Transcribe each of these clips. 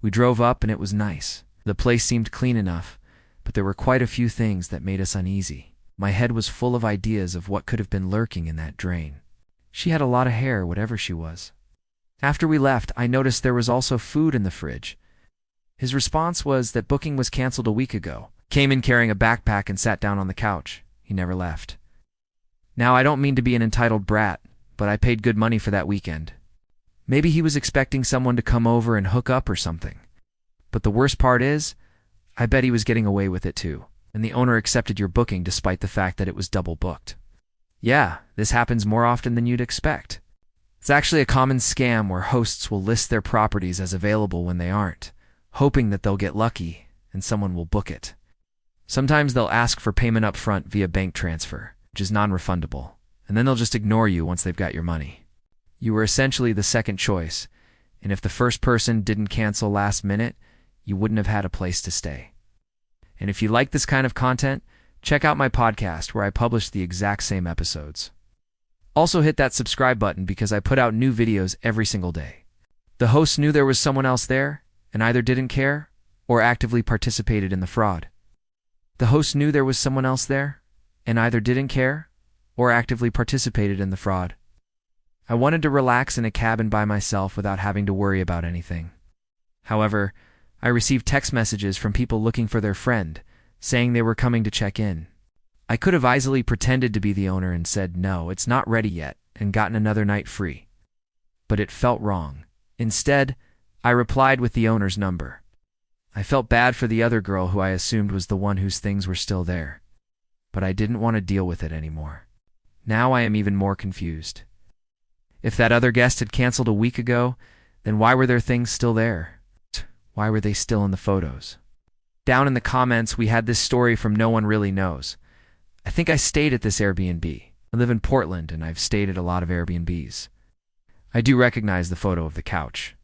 We drove up and it was nice. The place seemed clean enough, but there were quite a few things that made us uneasy. My head was full of ideas of what could have been lurking in that drain. She had a lot of hair, whatever she was. After we left, I noticed there was also food in the fridge. His response was that booking was canceled a week ago. Came in carrying a backpack and sat down on the couch. He never left. Now, I don't mean to be an entitled brat, but I paid good money for that weekend. Maybe he was expecting someone to come over and hook up or something. But the worst part is, I bet he was getting away with it too, and the owner accepted your booking despite the fact that it was double booked. Yeah, this happens more often than you'd expect. It's actually a common scam where hosts will list their properties as available when they aren't, hoping that they'll get lucky and someone will book it. Sometimes they'll ask for payment up front via bank transfer, which is non-refundable, and then they'll just ignore you once they've got your money. You were essentially the second choice, and if the first person didn't cancel last minute, you wouldn't have had a place to stay. And if you like this kind of content, check out my podcast where I publish the exact same episodes. Also hit that subscribe button because I put out new videos every single day. The host knew there was someone else there and either didn't care or actively participated in the fraud. The host knew there was someone else there and either didn't care or actively participated in the fraud. I wanted to relax in a cabin by myself without having to worry about anything. However, I received text messages from people looking for their friend, saying they were coming to check in. I could have easily pretended to be the owner and said, "No, it's not ready yet," and gotten another night free. But it felt wrong. Instead, I replied with the owner's number. I felt bad for the other girl who I assumed was the one whose things were still there. But I didn't want to deal with it anymore. Now I am even more confused. If that other guest had canceled a week ago, then why were their things still there? Why were they still in the photos? Down in the comments, we had this story from No One Really Knows. I think I stayed at this Airbnb. I live in Portland, and I've stayed at a lot of Airbnbs. I do recognize the photo of the couch.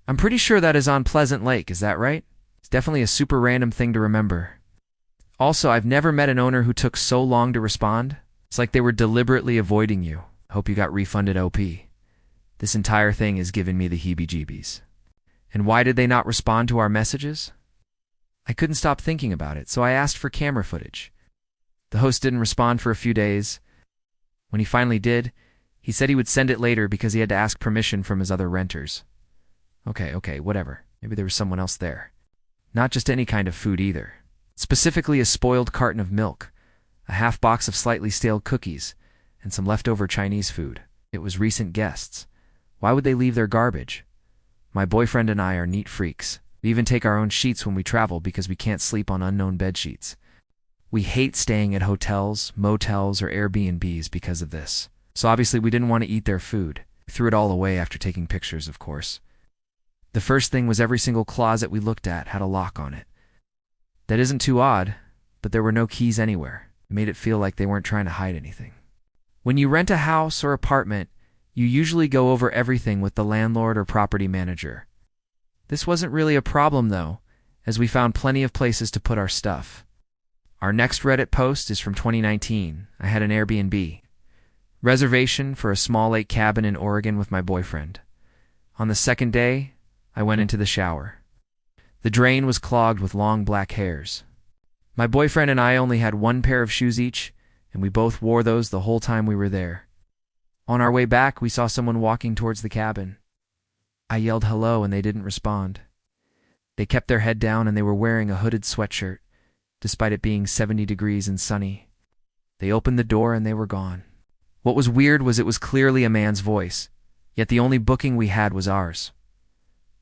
I'm pretty sure that is on Pleasant Lake, is that right? It's definitely a super random thing to remember. Also, I've never met an owner who took so long to respond. It's like they were deliberately avoiding you. Hope you got refunded OP. This entire thing is giving me the heebie-jeebies. And why did they not respond to our messages? I couldn't stop thinking about it, so I asked for camera footage. The host didn't respond for a few days. When he finally did, he said he would send it later because he had to ask permission from his other renters. Okay, whatever. Maybe there was someone else there. Not just any kind of food either. Specifically a spoiled carton of milk, a half box of slightly stale cookies, and some leftover Chinese food. It was recent guests. Why would they leave their garbage? My boyfriend and I are neat freaks. We even take our own sheets when we travel because we can't sleep on unknown bed sheets. We hate staying at hotels, motels, or Airbnbs because of this. So obviously we didn't want to eat their food. We threw it all away after taking pictures, of course. The first thing was every single closet we looked at had a lock on it. That isn't too odd, but there were no keys anywhere. It made it feel like they weren't trying to hide anything. When you rent a house or apartment, you usually go over everything with the landlord or property manager. This wasn't really a problem though, as we found plenty of places to put our stuff. Our next Reddit post is from 2019. I had an Airbnb reservation for a small lake cabin in Oregon with my boyfriend. On the second day, I went into the shower. The drain was clogged with long black hairs. My boyfriend and I only had one pair of shoes each, and we both wore those the whole time we were there. On our way back, we saw someone walking towards the cabin. I yelled hello and they didn't respond. They kept their head down and they were wearing a hooded sweatshirt, despite it being 70 degrees and sunny. They opened the door and they were gone. What was weird was it was clearly a man's voice, yet the only booking we had was ours.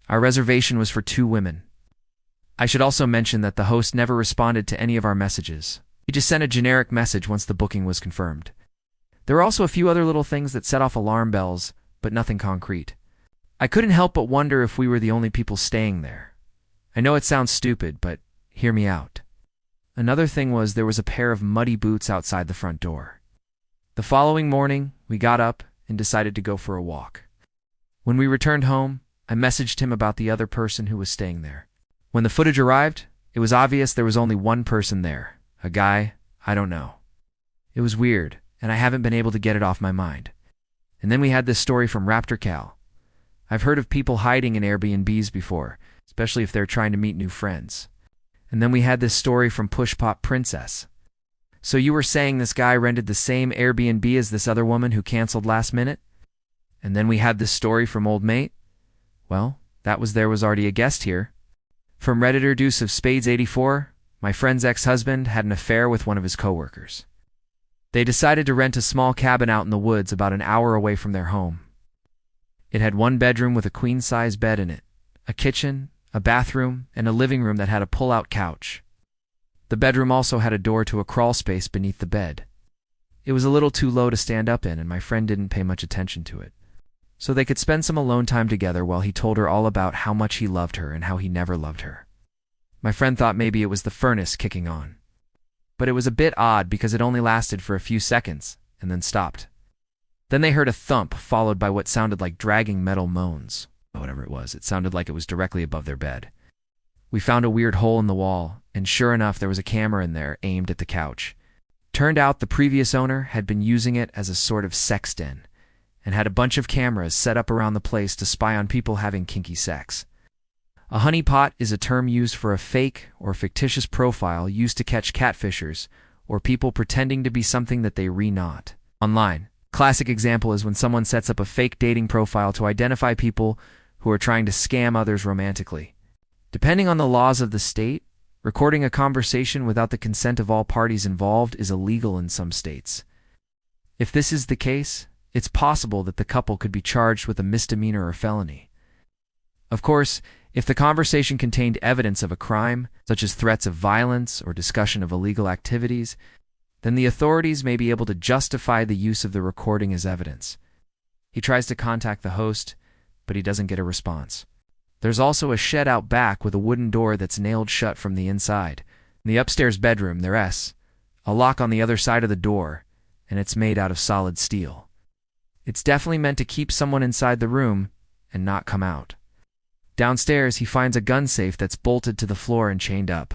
Our reservation was for 2 women. I should also mention that the host never responded to any of our messages. He just sent a generic message once the booking was confirmed. There were also a few other little things that set off alarm bells, but nothing concrete. I couldn't help but wonder if we were the only people staying there. I know it sounds stupid, but hear me out. Another thing was there was a pair of muddy boots outside the front door. The following morning, we got up and decided to go for a walk. When we returned home, I messaged him about the other person who was staying there. When the footage arrived, it was obvious there was only one person there. A guy I don't know. It was weird, and I haven't been able to get it off my mind. And then we had this story from Raptor Cal. I've heard of people hiding in Airbnbs before, especially if they're trying to meet new friends. And then we had this story from Push Pop Princess. So you were saying this guy rented the same Airbnb as this other woman who canceled last minute? And then we had this story from Old Mate? Well, there was already a guest here. From Redditor Deuce of Spades 84, my friend's ex-husband had an affair with one of his coworkers. They decided to rent a small cabin out in the woods about an hour away from their home. It had one bedroom with a queen-size bed in it, a kitchen, a bathroom, and a living room that had a pull-out couch. The bedroom also had a door to a crawl space beneath the bed. It was a little too low to stand up in, and my friend didn't pay much attention to it. So they could spend some alone time together while he told her all about how much he loved her and how he never loved her. My friend thought maybe it was the furnace kicking on. But it was a bit odd because it only lasted for a few seconds and then stopped. Then they heard a thump followed by what sounded like dragging metal moans. Whatever it was, it sounded like it was directly above their bed. We found a weird hole in the wall, and sure enough there was a camera in there aimed at the couch. Turned out the previous owner had been using it as a sort of sex den, and had a bunch of cameras set up around the place to spy on people having kinky sex. A honeypot is a term used for a fake or fictitious profile used to catch catfishers or people pretending to be something that they not. Online, classic example is when someone sets up a fake dating profile to identify people who are trying to scam others romantically. Depending on the laws of the state, recording a conversation without the consent of all parties involved is illegal in some states. If this is the case, it's possible that the couple could be charged with a misdemeanor or felony. Of course, if the conversation contained evidence of a crime, such as threats of violence or discussion of illegal activities, then the authorities may be able to justify the use of the recording as evidence. He tries to contact the host, but he doesn't get a response. There's also a shed out back with a wooden door that's nailed shut from the inside. In the upstairs bedroom, there's a lock on the other side of the door, and it's made out of solid steel. It's definitely meant to keep someone inside the room and not come out. Downstairs, he finds a gun safe that's bolted to the floor and chained up.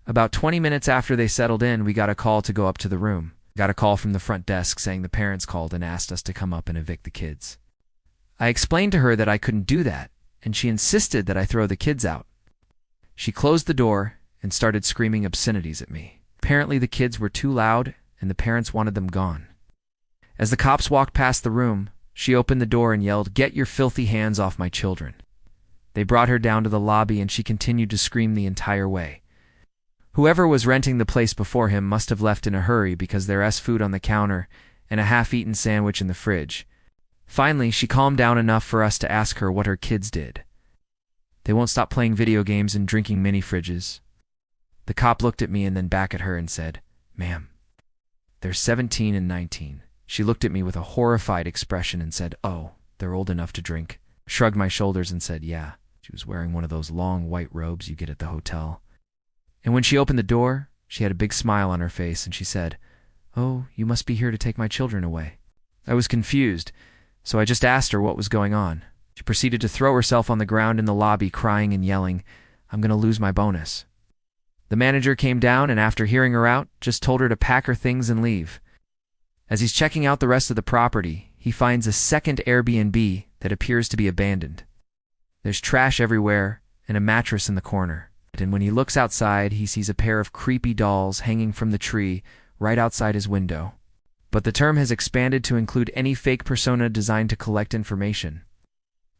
About 20 minutes after they settled in, we got a call to go up to the room. Got a call from the front desk saying the parents called and asked us to come up and evict the kids. I explained to her that I couldn't do that, and she insisted that I throw the kids out. She closed the door and started screaming obscenities at me. Apparently the kids were too loud and the parents wanted them gone. As the cops walked past the room, she opened the door and yelled, "Get your filthy hands off my children." They brought her down to the lobby and she continued to scream the entire way. Whoever was renting the place before him must have left in a hurry because there's food on the counter and a half-eaten sandwich in the fridge. Finally, she calmed down enough for us to ask her what her kids did. They won't stop playing video games and drinking mini fridges. The cop looked at me and then back at her and said, "Ma'am, they're 17 and 19. She looked at me with a horrified expression and said, "Oh, they're old enough to drink." Shrugged my shoulders and said, "Yeah." She was wearing one of those long white robes you get at the hotel. And when she opened the door, she had a big smile on her face and she said, "Oh, you must be here to take my children away." I was confused, so I just asked her what was going on. She proceeded to throw herself on the ground in the lobby, crying and yelling, "I'm going to lose my bonus." The manager came down and after hearing her out, just told her to pack her things and leave. As he's checking out the rest of the property, he finds a second Airbnb that appears to be abandoned. There's trash everywhere and a mattress in the corner. And when he looks outside, he sees a pair of creepy dolls hanging from the tree right outside his window. But the term has expanded to include any fake persona designed to collect information.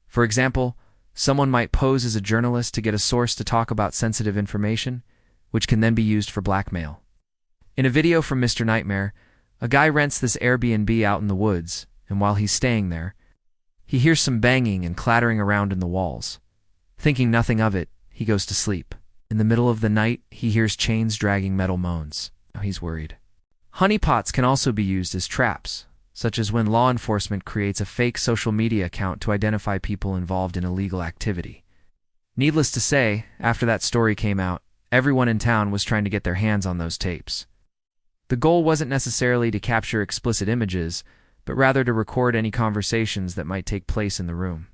For example, someone might pose as a journalist to get a source to talk about sensitive information, which can then be used for blackmail. In a video from Mr. Nightmare, a guy rents this Airbnb out in the woods, and while he's staying there, he hears some banging and clattering around in the walls. Thinking nothing of it, he goes to sleep. In the middle of the night, he hears chains dragging metal moans. Now he's worried. Honeypots can also be used as traps, such as when law enforcement creates a fake social media account to identify people involved in illegal activity. Needless to say, after that story came out, everyone in town was trying to get their hands on those tapes. The goal wasn't necessarily to capture explicit images, but rather to record any conversations that might take place in the room.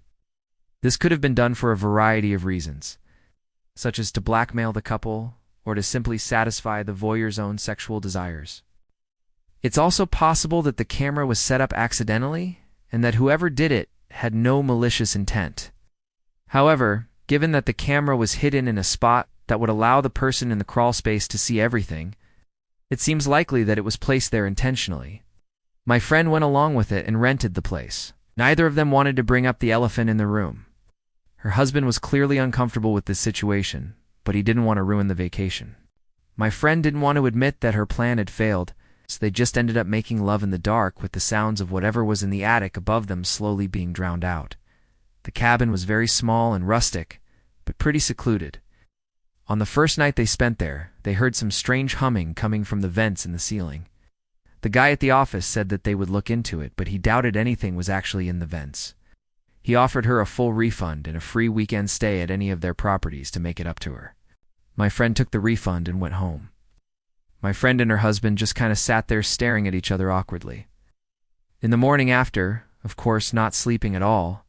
This could have been done for a variety of reasons, such as to blackmail the couple or to simply satisfy the voyeur's own sexual desires. It's also possible that the camera was set up accidentally and that whoever did it had no malicious intent. However, Given that the camera was hidden in a spot that would allow the person in the crawl space to see everything, it seems likely that it was placed there intentionally. My friend went along with it and rented the place. Neither of them wanted to bring up the elephant in the room. Her husband was clearly uncomfortable with this situation, but he didn't want to ruin the vacation. My friend didn't want to admit that her plan had failed, so they just ended up making love in the dark with the sounds of whatever was in the attic above them slowly being drowned out. The cabin was very small and rustic, but pretty secluded. On the first night they spent there, they heard some strange humming coming from the vents in the ceiling. The guy at the office said that they would look into it, but he doubted anything was actually in the vents. He offered her a full refund and a free weekend stay at any of their properties to make it up to her. My friend took the refund and went home. My friend and her husband just kind of sat there staring at each other awkwardly. In the morning after, of course not sleeping at all,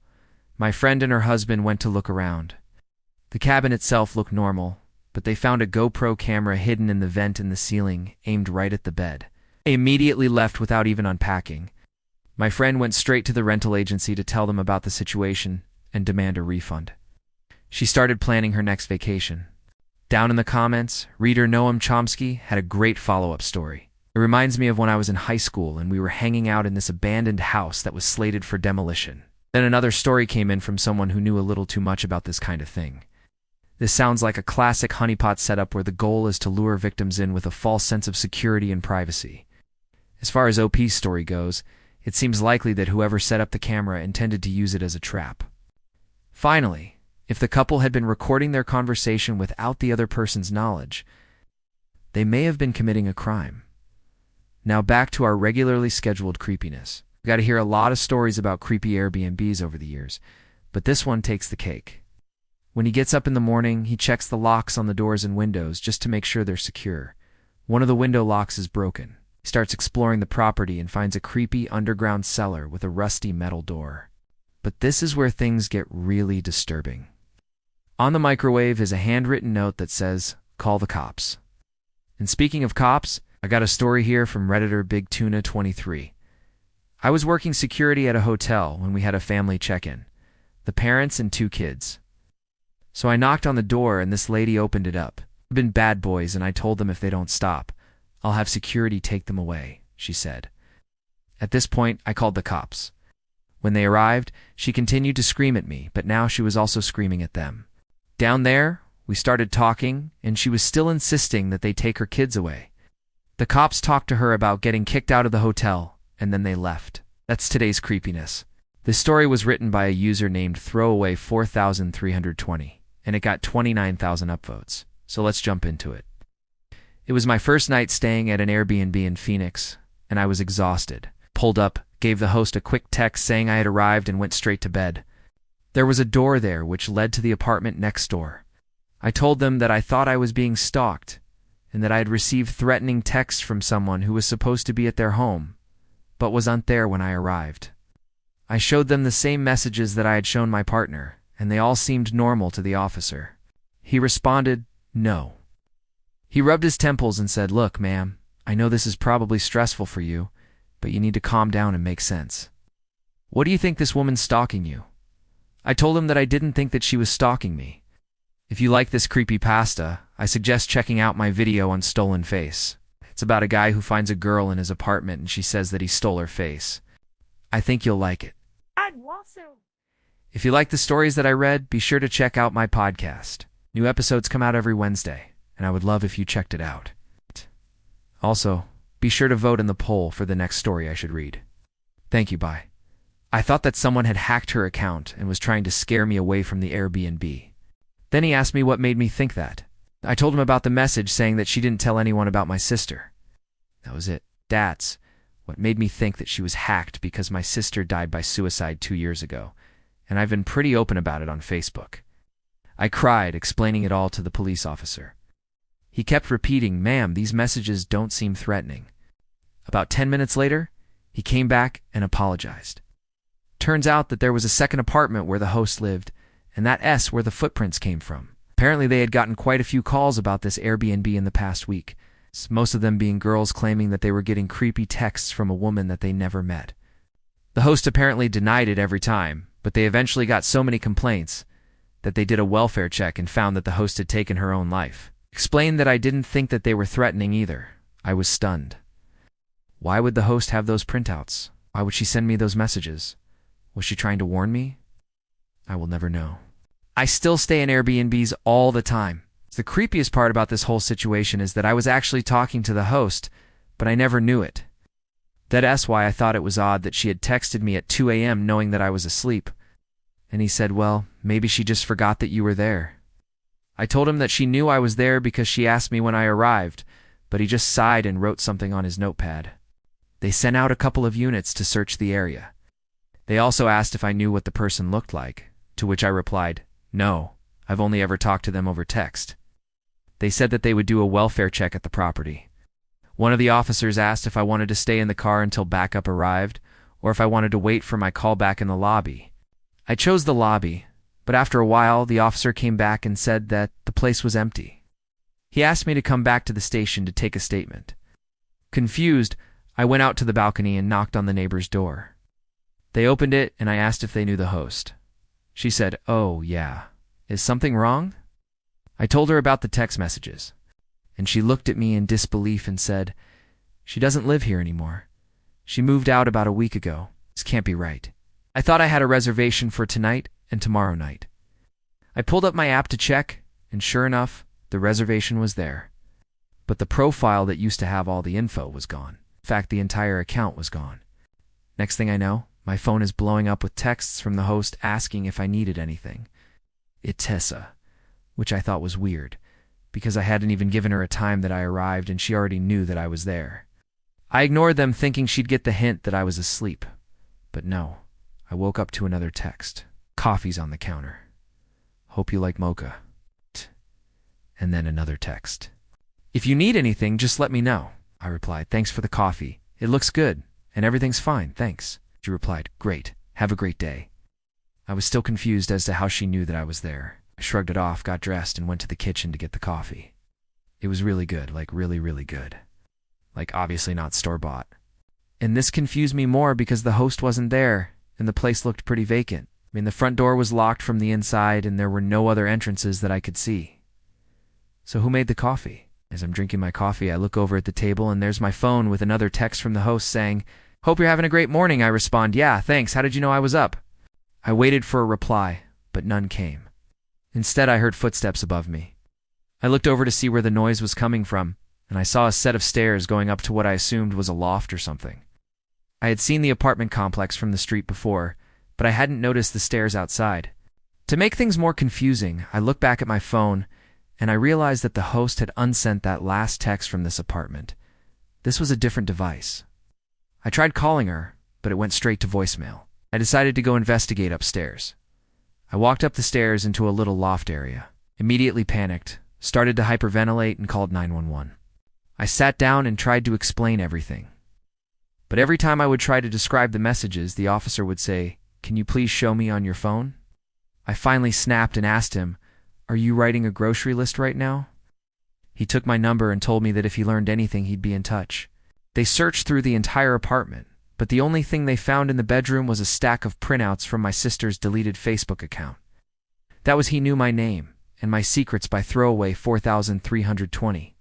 my friend and her husband went to look around. The cabin itself looked normal, but they found a GoPro camera hidden in the vent in the ceiling, aimed right at the bed. They immediately left without even unpacking. My friend went straight to the rental agency to tell them about the situation and demand a refund. She started planning her next vacation. Down in the comments, reader Noam Chomsky had a great follow-up story. It reminds me of when I was in high school and we were hanging out in this abandoned house that was slated for demolition. Then another story came in from someone who knew a little too much about this kind of thing. This sounds like a classic honeypot setup where the goal is to lure victims in with a false sense of security and privacy. As far as OP's story goes, it seems likely that whoever set up the camera intended to use it as a trap. Finally, if the couple had been recording their conversation without the other person's knowledge, they may have been committing a crime. Now back to our regularly scheduled creepiness. We got to hear a lot of stories about creepy Airbnbs over the years, but this one takes the cake. When he gets up in the morning, he checks the locks on the doors and windows just to make sure they're secure. One of the window locks is broken. He starts exploring the property and finds a creepy underground cellar with a rusty metal door. But this is where things get really disturbing. On the microwave is a handwritten note that says, "Call the cops." And speaking of cops, I got a story here from Redditor Big Tuna 23. I was working security at a hotel when we had a family check-in, the parents and 2 kids. So I knocked on the door and this lady opened it up. They've been bad boys and I told them if they don't stop, I'll have security take them away, she said. At this point, I called the cops. When they arrived, she continued to scream at me, but now she was also screaming at them. Down there, we started talking, and she was still insisting that they take her kids away. The cops talked to her about getting kicked out of the hotel, and then they left. That's today's creepiness. This story was written by a user named Throwaway4320, and it got 29,000 upvotes. So let's jump into it. It was my first night staying at an Airbnb in Phoenix, and I was exhausted. Pulled up, gave the host a quick text saying I had arrived and went straight to bed. There was a door there which led to the apartment next door. I told them that I thought I was being stalked, and that I had received threatening texts from someone who was supposed to be at their home, but wasn't there when I arrived. I showed them the same messages that I had shown my partner, and they all seemed normal to the officer. He responded, "No." He rubbed his temples and said, "Look, ma'am, I know this is probably stressful for you, but you need to calm down and make sense. What do you think this woman's stalking you?" I told him that I didn't think that she was stalking me. If you like this creepypasta, I suggest checking out my video on Stolen Face. It's about a guy who finds a girl in his apartment and she says that he stole her face. I think you'll like it. If you like the stories that I read, be sure to check out my podcast. New episodes come out every Wednesday, and I would love if you checked it out. Also, be sure to vote in the poll for the next story I should read. Thank you, bye. I thought that someone had hacked her account and was trying to scare me away from the Airbnb. Then he asked me what made me think that. I told him about the message saying that she didn't tell anyone about my sister. That was it. That's what made me think that she was hacked, because my sister died by suicide 2 years ago, and I've been pretty open about it on Facebook. I cried, explaining it all to the police officer. He kept repeating, "Ma'am, these messages don't seem threatening." About 10 minutes later, he came back and apologized. Turns out that there was a second apartment where the host lived, and that S where the footprints came from. Apparently they had gotten quite a few calls about this Airbnb in the past week, most of them being girls claiming that they were getting creepy texts from a woman that they never met. The host apparently denied it every time, but they eventually got so many complaints that they did a welfare check and found that the host had taken her own life. Explained that I didn't think that they were threatening either. I was stunned. Why would the host have those printouts? Why would she send me those messages? Was she trying to warn me? I will never know. I still stay in Airbnbs all the time. The creepiest part about this whole situation is that I was actually talking to the host, but I never knew it. That's why I thought it was odd that she had texted me at 2 a.m. knowing that I was asleep. And he said, well, maybe she just forgot that you were there. I told him that she knew I was there because she asked me when I arrived, but he just sighed and wrote something on his notepad. They sent out a couple of units to search the area. They also asked if I knew what the person looked like, to which I replied, no, I've only ever talked to them over text. They said that they would do a welfare check at the property. One of the officers asked if I wanted to stay in the car until backup arrived, or if I wanted to wait for my call back in the lobby. I chose the lobby, but after a while, the officer came back and said that the place was empty. He asked me to come back to the station to take a statement. Confused, I went out to the balcony and knocked on the neighbor's door. They opened it, and I asked if they knew the host. She said, oh, yeah. Is something wrong? I told her about the text messages, and she looked at me in disbelief and said, she doesn't live here anymore. She moved out about a week ago. This can't be right. I thought I had a reservation for tonight and tomorrow night. I pulled up my app to check, and sure enough, the reservation was there. But the profile that used to have all the info was gone. In fact, the entire account was gone. Next thing I know, my phone is blowing up with texts from the host asking if I needed anything. Tessa, which I thought was weird, because I hadn't even given her a time that I arrived and she already knew that I was there. I ignored them thinking she'd get the hint that I was asleep. But no, I woke up to another text. Coffee's on the counter. Hope you like mocha. And then another text. If you need anything, just let me know. I replied, thanks for the coffee. It looks good, and everything's fine, thanks. She replied, great, have a great day. I was still confused as to how she knew that I was there. I shrugged it off, got dressed, and went to the kitchen to get the coffee. It was really good, like really, really good. Like obviously not store-bought. And this confused me more because the host wasn't there, and the place looked pretty vacant. I mean, the front door was locked from the inside, and there were no other entrances that I could see. So who made the coffee? As I'm drinking my coffee, I look over at the table, and there's my phone with another text from the host saying, hope you're having a great morning. I respond, yeah, thanks. How did you know I was up? I waited for a reply, but none came. Instead, I heard footsteps above me. I looked over to see where the noise was coming from, and I saw a set of stairs going up to what I assumed was a loft or something. I had seen the apartment complex from the street before, but I hadn't noticed the stairs outside. To make things more confusing, I looked back at my phone, and I realized that the host had unsent that last text from this apartment. This was a different device. I tried calling her, but it went straight to voicemail. I decided to go investigate upstairs. I walked up the stairs into a little loft area, immediately panicked, started to hyperventilate, and called 911. I sat down and tried to explain everything. But every time I would try to describe the messages, the officer would say, can you please show me on your phone? I finally snapped and asked him, are you writing a grocery list right now? He took my number and told me that if he learned anything, he'd be in touch. They searched through the entire apartment, but the only thing they found in the bedroom was a stack of printouts from my sister's deleted Facebook account. That was he knew my name and my secrets by throwaway 4,320.